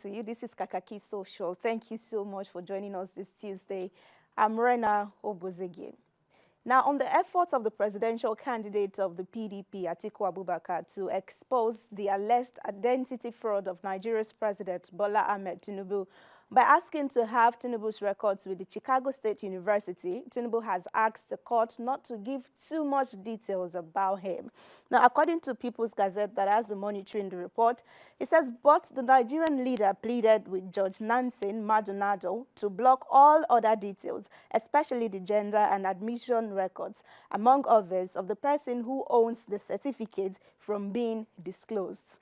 To you, this is Kakaaki Social. Thank you so much for joining us this Tuesday. I'm Rena Obozeghie. Now, on the efforts of the presidential candidate of the PDP, Atiku Abubakar, to expose the alleged identity fraud of Nigeria's President Bola Ahmed Tinubu by asking to have Tinubu's records with the Chicago State University, Tinubu has asked the court not to give too much details about him. Now, according to People's Gazette that has been monitoring the report, it says, but the Nigerian leader pleaded with Judge Nansen Maldonado to block all other details, especially the gender and admission records, among others, of the person who owns the certificate from being disclosed.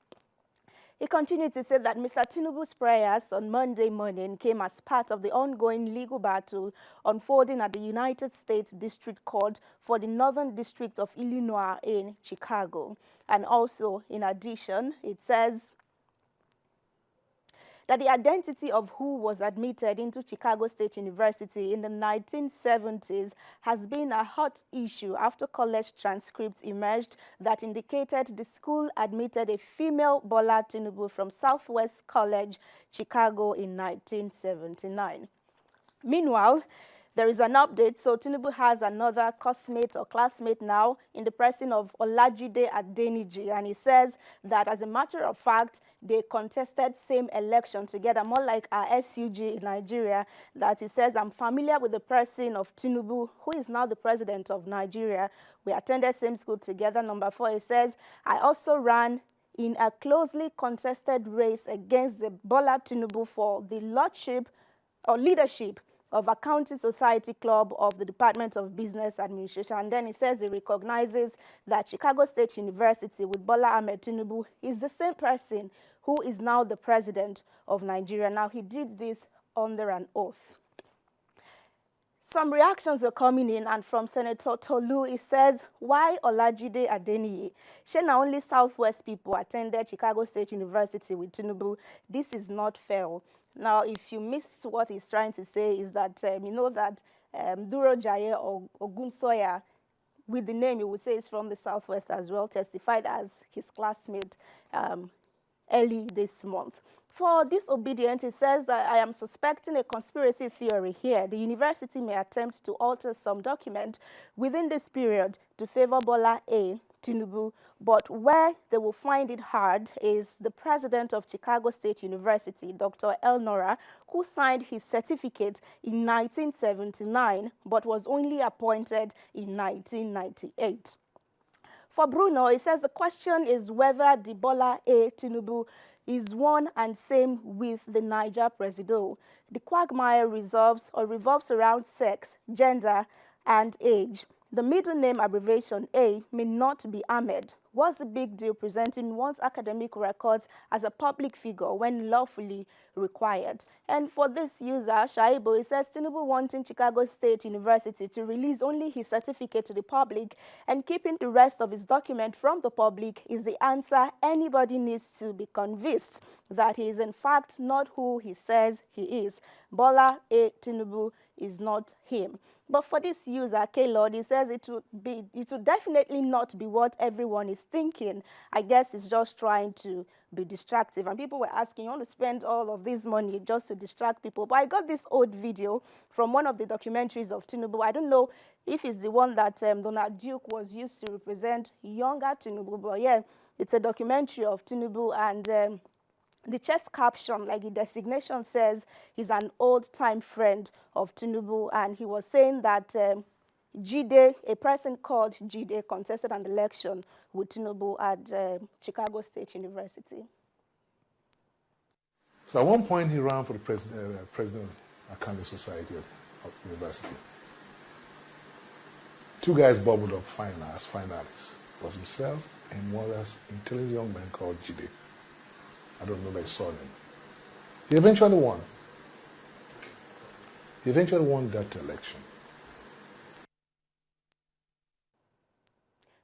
He continued to say that Mr. Tinubu's prayers on Monday morning came as part of the ongoing legal battle unfolding at the United States District Court for the Northern District of Illinois in Chicago. And also, in addition, it says that the identity of who was admitted into Chicago State University in the 1970s has been a hot issue after college transcripts emerged that indicated the school admitted a female Bola Tinubu from Southwest College, Chicago in 1979. Meanwhile, there is an update. So Tinubu has another classmate or classmate now in the person of Olajide Adeniji, and he says that as a matter of fact, they contested same election together, more like our SUG in Nigeria, that he says, I'm familiar with the person of Tinubu, who is now the president of Nigeria. We attended same school together. Number 4, he says, I also ran in a closely contested race against the Bola Tinubu for the lordship or leadership of Accounting Society Club of the Department of Business Administration. And then he says he recognizes that Chicago State University with Bola Ahmed Tinubu is the same person who is now the president of Nigeria. Now, he did this under an oath. Some reactions are coming in, and from Senator Tolu, he says, why Olajide Adeniyi? Shey only Southwest people attended Chicago State University with Tinubu. This is not fair. Now, if you missed what he's trying to say is that, you know that Duro Jaye or Ogunsoya, with the name, you would say it's from the Southwest as well, testified as his classmate early this month. For disobedience, he says that I am suspecting a conspiracy theory here. The university may attempt to alter some document within this period to favor Bola A. Tinubu, but where they will find it hard is the president of Chicago State University, Dr. Elnora, who signed his certificate in 1979, but was only appointed in 1998. For Bruno, he says the question is whether the Bola A. Tinubu is one and same with the Niger Presido. The quagmire revolves around sex, gender, and age. The middle name abbreviation A may not be Ahmed. What's the big deal presenting one's academic records as a public figure when lawfully required? And for this user, Shaibo, he says Tinubu wanting Chicago State University to release only his certificate to the public and keeping the rest of his document from the public is the answer. Anybody needs to be convinced that he is in fact not who he says he is. Bola A. Tinubu is not him. But for this user, K-Lord, he says it would definitely not be what everyone is thinking. I guess it's just trying to be distractive. And people were asking, you want to spend all of this money just to distract people? But I got this old video from one of the documentaries of Tinubu. I don't know if it's the one that Donald Duke was used to represent younger Tinubu. But yeah, it's a documentary of Tinubu, and the chest caption, like the designation says, he's an old-time friend of Tinubu, and he was saying that Jide, a person called Jide, contested an election with Tinubu at Chicago State University. So at one point, he ran for the president of Accounting Society of University. Two guys bubbled up as finalists. It was himself and one other intelligent young man called Jide. I don't know his surname. He eventually won. He eventually won that election.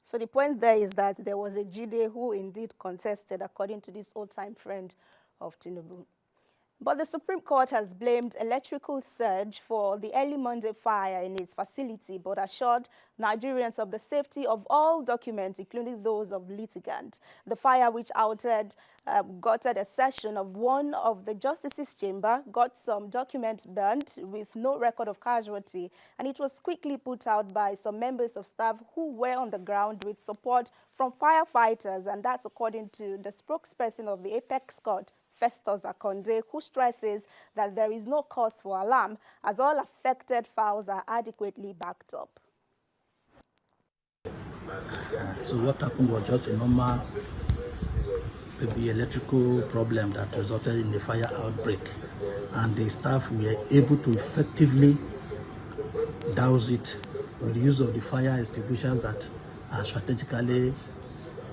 So the point there is that there was a Jide who indeed contested, according to this old-time friend of Tinubu. But the Supreme Court has blamed electrical surge for the early Monday fire in its facility, but assured Nigerians of the safety of all documents, including those of litigants. The fire, which gutted a session of one of the justices' chamber, got some documents burnt with no record of casualty, and it was quickly put out by some members of staff who were on the ground with support from firefighters, and that's according to the spokesperson of the Apex Court, Festus Akonde, who stresses that there is no cause for alarm as all affected files are adequately backed up. So what happened was just a normal, maybe electrical problem that resulted in a fire outbreak, and the staff were able to effectively douse it with the use of the fire extinguishers that are strategically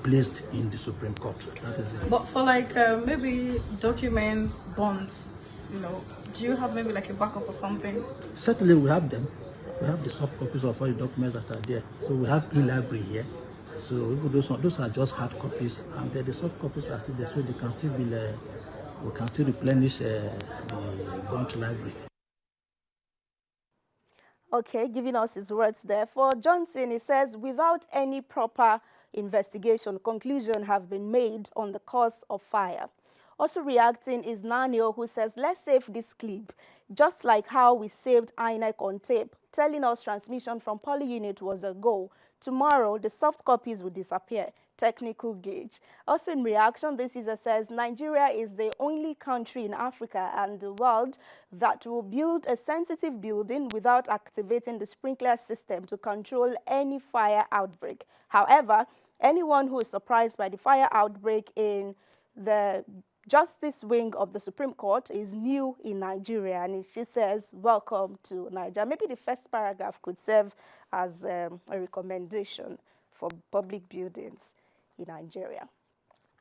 placed in the Supreme Court. That is it. But for like maybe documents, bonds, you know, do you have maybe like a backup or something? Certainly we have them. We have the soft copies of all the documents that are there. So we have e-library here. So even those are just hard copies, and the soft copies are still there, so they can still be, we can still replenish the burnt library. Okay, giving us his words there. For Johnson, he says, without any proper investigation, conclusion have been made on the cause of fire. Also reacting is Nanio, who says, let's save this clip, just like how we saved INEC on tape, telling us transmission from poly unit was a go. Tomorrow, the soft copies will disappear. Technical glitch. Also in reaction, this user says, Nigeria is the only country in Africa and the world that will build a sensitive building without activating the sprinkler system to control any fire outbreak. However, anyone who is surprised by the fire outbreak in the Justice Wing of the Supreme Court is new in Nigeria, and she says, welcome to Nigeria. Maybe the first paragraph could serve as a recommendation for public buildings in Nigeria.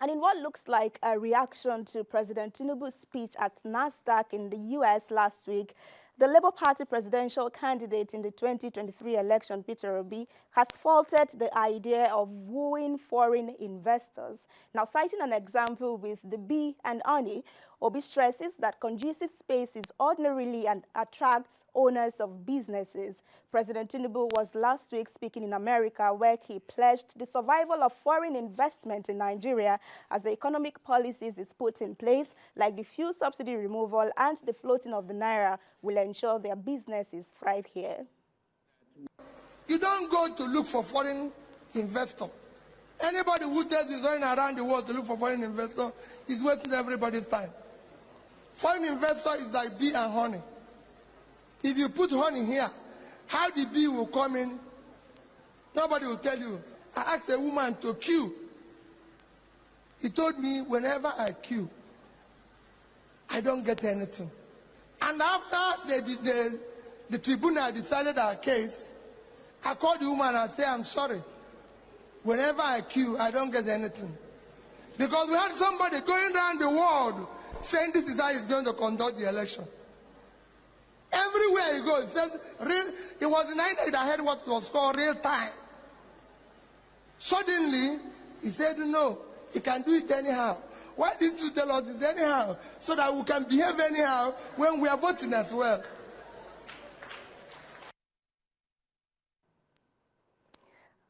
And in what looks like a reaction to President Tinubu's speech at NASDAQ in the U.S. last week, the Labour Party presidential candidate in the 2023 election, Peter Obi, has faulted the idea of wooing foreign investors. Now, citing an example with the bee and honey, Obi stresses that conducive space is ordinarily and attracts owners of businesses. President Tinubu was last week speaking in America, where he pledged the survival of foreign investment in Nigeria as the economic policies is put in place, like the fuel subsidy removal and the floating of the naira, will ensure their businesses thrive here. You don't go to look for foreign investor. Anybody who does is going around the world to look for foreign investor is wasting everybody's time. Foreign investor is like bee and honey. If you put honey here, how the bee will come in, nobody will tell you. I asked a woman to queue. He told me, whenever I queue, I don't get anything. And after the tribunal decided our case, I called the woman and said, I'm sorry. Whenever I queue, I don't get anything. Because we had somebody going around the world saying this is how he's going to conduct the election. Everywhere he goes, he said, it was the night that I heard what was called real time. Suddenly, he said, no, he can do it anyhow. Why didn't you tell us this anyhow? So that we can behave anyhow when we are voting as well.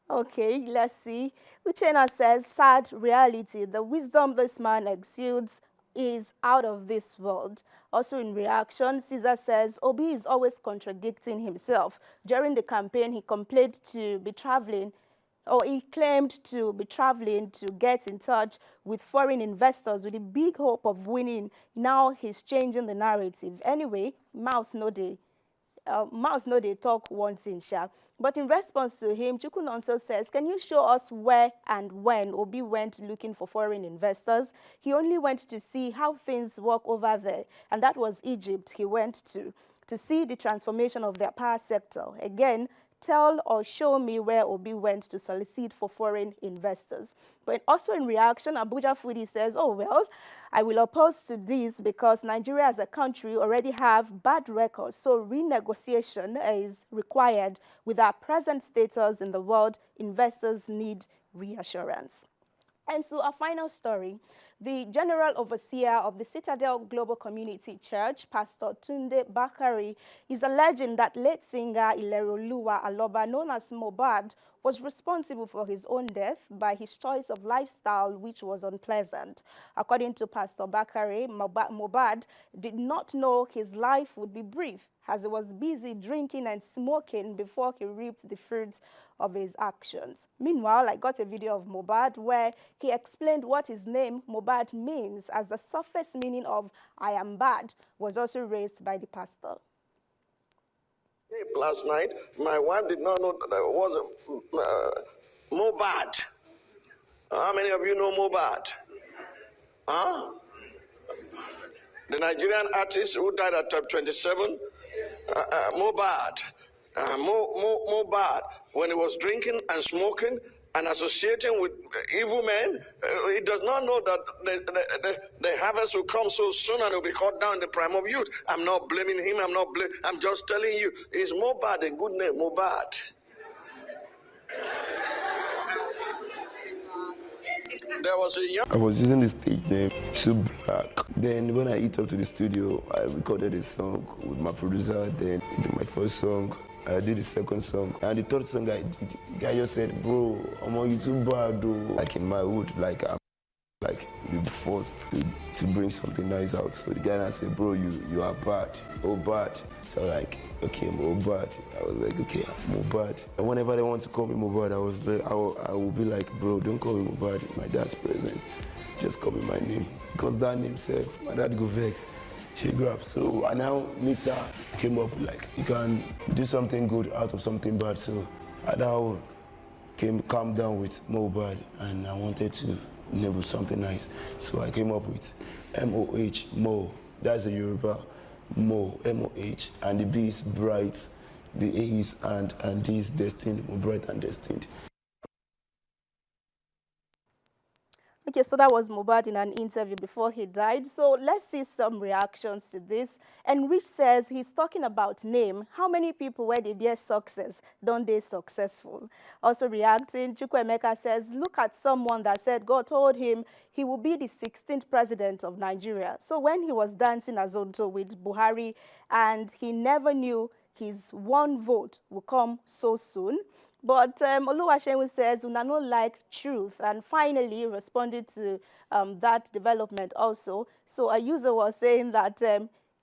Okay, let's see. Uchenna says, sad reality. The wisdom this man exudes is out of this world. Also in reaction, Caesar says, Obi is always contradicting himself. During the campaign, he complained to be traveling, or he claimed to be traveling to get in touch with foreign investors with the big hope of winning. Now he's changing the narrative. Anyway, mouth no dey talk one thing, sha. But in response to him, Chukwunonso says, can you show us where and when Obi went looking for foreign investors? He only went to see how things work over there, and that was Egypt he went to see the transformation of their power sector. Again, tell or show me where Obi went to solicit for foreign investors. But also in reaction, Abuja Foodie says, oh, well, I will oppose to this because Nigeria as a country already have bad records, so renegotiation is required. With our present status in the world, investors need reassurance. And so our final story, the General Overseer of the Citadel Global Community Church, Pastor Tunde Bakare, is alleging that late singer Ileroluwa Aloba, known as Mohbad, was responsible for his own death by his choice of lifestyle, which was unpleasant. According to Pastor Bakare, Mohbad did not know his life would be brief, as he was busy drinking and smoking before he reaped the fruits of his actions. Meanwhile, I got a video of Mohbad where he explained what his name Mohbad means, as the surface meaning of I am bad was also raised by the pastor. Last night, my wife did not know that I was Mohbad. How many of you know Mohbad? Huh? The Nigerian artist who died at 27, Mohbad. Mohbad, when he was drinking and smoking and associating with evil men, he does not know that the harvest will come so soon and will be cut down in the prime of youth. I'm not blaming him. I'm just telling you, is Mohbad a good name? Mohbad. There was a young... I was using the stage name, So Black. Then when I hit up to the studio, I recorded a song with my producer. Then I did my first song, I did the second song. And the third song I did, the guy just said, bro, I'm on YouTube bad though. Like in my hood, like I'm like be forced to bring something nice out. So the guy said, bro, you are bad, oh bad. So like, okay, Mohbad. I was like, okay, Mohbad. And whenever they want to call me Mohbad, I will be like, bro, don't call me Mohbad. My dad's present. Just call me my name. Because that name self, my dad go vex. She grew up. So I now later came up with like, you can do something good out of something bad. So I now calm down with Mohbad, and I wanted to name something nice. So I came up with M-O-H, Mo. That's a Yoruba. Mo, M-O-H, and the B is bright, the A is and D is destined, more bright and destined. Okay, so that was Mohbad in an interview before he died. So let's see some reactions to this. And Rich says he's talking about name. How many people where they bear success, don't they successful? Also reacting, Chukwuemeka says, look at someone that said God told him he will be the 16th president of Nigeria. So when he was dancing as Zonto with Buhari and he never knew his one vote will come so soon. But Oluwaseun says, "Una no like truth." And finally responded to that development also. So a user was saying that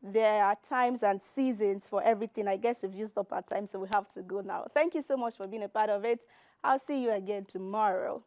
there are times and seasons for everything. I guess we've used up our time, so we have to go now. Thank you so much for being a part of it. I'll see you again tomorrow.